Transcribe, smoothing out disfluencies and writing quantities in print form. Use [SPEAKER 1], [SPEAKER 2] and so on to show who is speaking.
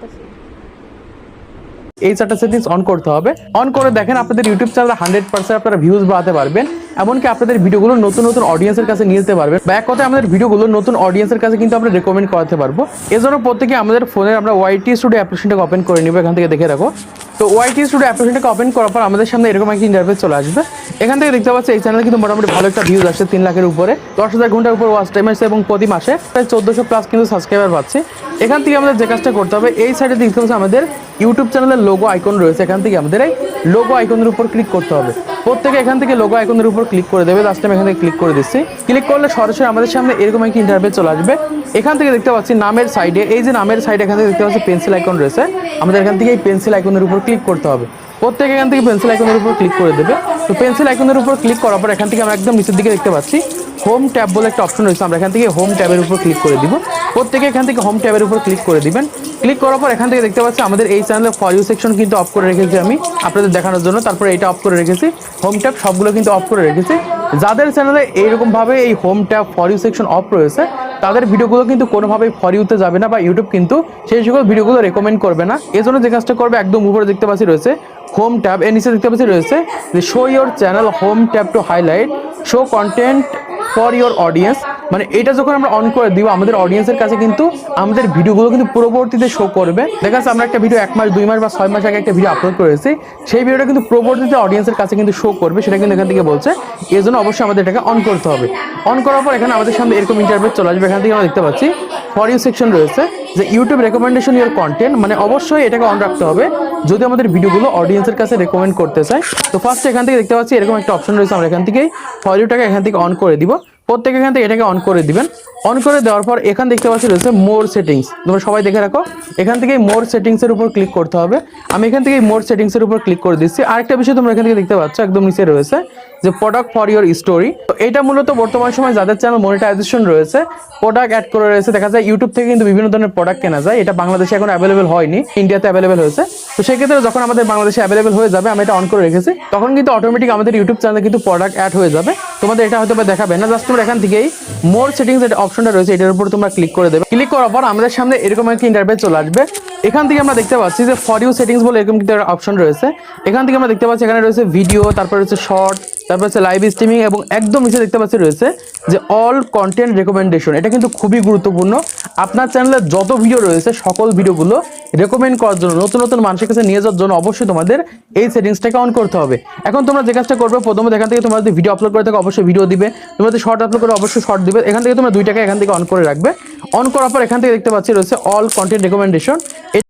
[SPEAKER 1] করতেছি।
[SPEAKER 2] এই চারটা সেটিংস অন করতে হবে। অন করে দেখেন আপনাদের ইউটিউব চ্যানেলে 100% আপনারা ভিউজ বাড়াতে পারবেন, এমনকি আপনাদের ভিডিওগুলো নতুন নতুন অডিয়েন্সের কাছে নিয়ে যেতে পারবেন। বা এক কথায় আমাদের ভিডিওগুলো নতুন অডিয়েন্সের কাছে কিন্তু আমরা রেকমেন্ড করাতে পারবো। এজন্য প্রত্যেকে আমাদের ফোনে আমরা ওয়াইটি স্টুডিও অ্যাপ্লিকেশনটাকে ওপেন করে নিব। এখান থেকে দেখে রাখো। তো ওয়াইটি স্টুডিও অ্যাপ্লিকেশনটাকে ওপেন করার পর আমাদের সামনে এরকম একটা ইন্টারফেস চলে আসবে। এখান থেকে দেখতে পাচ্ছি এই চ্যানেলে কিন্তু মোটামুটি ভালো একটা ভিউজ আসছে, 3 লাখের উপরে, 10,000 ঘন্টার উপর ওয়াচ টাইম আসছে এবং প্রতি মাসে প্রায় 1400+ কিন্তু সাবস্ক্রাইবার পাচ্ছে। এখান থেকে আমাদের যে কাজটা করতে হবে, এই সাইডে দেখতে পাচ্ছি আমাদের ইউটিউব চ্যানেলের লোগো আইকন রয়েছে। এখান থেকে আমাদের এই লোগো আইকনের উপর ক্লিক করতে হবে। প্রত্যেকে এখান থেকে লোগো আইকনের উপর ক্লিক করে দেবে। লাস্ট টাইম এখান থেকে ক্লিক করে দিচ্ছি। ক্লিক করলে সরাসরি আমাদের সামনে এরকম একটা ইন্টারফেস চলে আসবে। এখান থেকে দেখতে পাচ্ছি নামের সাইডে, এই যে নামের সাইডে এখান থেকে দেখতে পাচ্ছি পেন্সিল আইকন রয়েছে। আমাদের এখান থেকে এই পেন্সিল আইকনের উপর ক্লিক করতে হবে। প্রত্যেকে এখান থেকে পেন্সিল আইকনের উপর ক্লিক করে দেবে। তো পেন্সিল আইকনের উপর ক্লিক করার পর এখান থেকে আমরা একদম নিচের দিকে দেখতে পাচ্ছি হোম ট্যাব বলে একটা অপশন রয়েছে। আমরা এখান থেকে হোম ট্যাবের উপর ক্লিক করে দিব। প্রত্যেকে এখান থেকে হোম ট্যাবের উপর ক্লিক করে দিবেন। ক্লিক করার পর এখান থেকে দেখতে পাচ্ছি আমাদের এই চ্যানেলে ফর ইউ সেকশন কিন্তু অফ করে রেখেছি আমি আপনাদের দেখানোর জন্য। তারপরে এটা অফ করে রেখেছি, হোম ট্যাব সবগুলো কিন্তু অফ করে রেখেছি। যাদের চ্যানেলে এইরকম ভাবে এই home tab for you section অফ রয়েছে তাদের ভিডিওগুলো কিন্তু কোনোভাবেই ফর ইউতে যাবে না, বা ইউটিউব কিন্তু সেই সকল ভিডিওগুলো রেকমেন্ড করবে না। এজন্য যে কাজটা করবে, একদম উপরে দেখতে পাচ্ছি রয়েছে হোম ট্যাব, এর নিচে দেখতে পাচ্ছি রয়েছে যে show your channel home tab to highlight show content for your audience. মানে এটা যখন আমরা অন করে দিব আমাদের অডিয়েন্সের কাছে কিন্তু আমাদের ভিডিওগুলো কিন্তু পরবর্তীতে শো করবে। দেখা যাচ্ছে আমরা একটা ভিডিও 1 মাস 2 মাস বা 6 মাস আগে একটা ভিডিও আপলোড করেছি, সেই ভিডিওটা কিন্তু পরবর্তীতে অডিয়েন্সের কাছে কিন্তু শো করবে, সেটা কিন্তু এখান থেকে বলছে। এই জন্য অবশ্যই আমাদের এটাকে অন করতে হবে। অন করার পর এখানে আমাদের সামনে এরকম ইন্টারফেস চলে আসবে। এখান থেকে আমরা দেখতে পাচ্ছি ফর ইউ সেকশন রয়েছে যে ইউটিউব রেকমেন্ডেশন ইয়োর কন্টেন্ট, মানে অবশ্যই এটাকে অন রাখতে হবে যদি আমাদের ভিডিওগুলো অডিয়েন্সের কাছে রেকমেন্ড করতে চাই। তো ফার্স্টে এখান থেকে দেখতে পাচ্ছি এরকম একটা অপশন রয়েছে। আমরা এখান থেকে ফর ইউটাকে এখান থেকে অন করে দিব। প্রত্যেকে এখান থেকে এটাকে অন করে দিবেন। অন করে দেওয়ার পর এখান দেখতে পাচ্ছি রয়েছে মোর সেটিংস, তোমরা সবাই দেখে রাখো। এখান থেকে মোর সেটিংসের উপর ক্লিক করতে হবে। আমি এখান থেকে মোর সেটিংসের উপর ক্লিক করে দিচ্ছি। আরেকটা বিষয় তোমরা এখান থেকে দেখতে পাচ্ছ একদম নিচে রয়েছে যে প্রোডাক্ট ফর ইয়োর স্টোরি। তো এটা মূলত বর্তমান সময় যাদের চ্যানেল মনিটাইজেশন রয়েছে, প্রোডাক্ট অ্যাড করে রয়েছে, দেখা যায় ইউটিউব থেকে কিন্তু বিভিন্ন ধরনের প্রোডাক্ট কেনা যায়। এটা বাংলাদেশে এখন অ্যাভেলেবেল হয়নি, ইন্ডিয়াতে অ্যাভেলেবেল হয়েছে। তো সেক্ষেত্রে যখন আমাদের বাংলাদেশে অ্যাভেলেবেল হয়ে যাবে, আমি এটা অন করে রেখেছি, তখন কিন্তু অটোমেটিক আমাদের ইউটিউব চ্যানেলে কিন্তু প্রোডাক্ট অ্যাড হয়ে যাবে। তোমাদের এটা হয়তো দেখাবে না, জাস্ট তোমরা এখান থেকেই মোর সেটিংস এর অপশনটা রয়েছে, এটার উপর তোমরা ক্লিক করে দেবে। ক্লিক করার পর আমাদের সামনে এরকম একটা ইন্টারফেস চলে আসবে। এখান থেকে আমরা দেখতে পাচ্ছি যে ফর ইউ সেটিংস বলে এরকম একটা অপশন রয়েছে। এখান থেকে আমরা দেখতে পাচ্ছি এখানে রয়েছে ভিডিও, তারপর রয়েছে শর্ট, তারপর হচ্ছে লাইভ স্ট্রিমিং, এবং একদম নিচে দেখতে পাচ্ছি রয়েছে যে অল কন্টেন্ট রেকমেন্ডেশন। এটা কিন্তু খুবই গুরুত্বপূর্ণ। আপনার চ্যানেলে যত ভিডিও রয়েছে সকল ভিডিওগুলো রেকমেন্ড করার জন্য, নতুন নতুন মানুষের কাছে নিয়ে যাওয়ার জন্য অবশ্যই তোমাদের এই সেটিংসটাকে অন করতে হবে। এখন তোমরা যে কাজটা করবে, প্রথমে এখান থেকে তোমরা যদি ভিডিও আপলোড করে থাকো অবশ্যই ভিডিও দিবে, তোমরা যদি শর্ট আপলোড করে অবশ্যই শর্ট দিবে। এখান থেকে তোমরা দুইটাকে এখান থেকে অন করে রাখবে। অন করার পর এখান থেকে দেখতে পাচ্ছি রয়েছে অল কন্টেন্ট রেকমেন্ডেশন।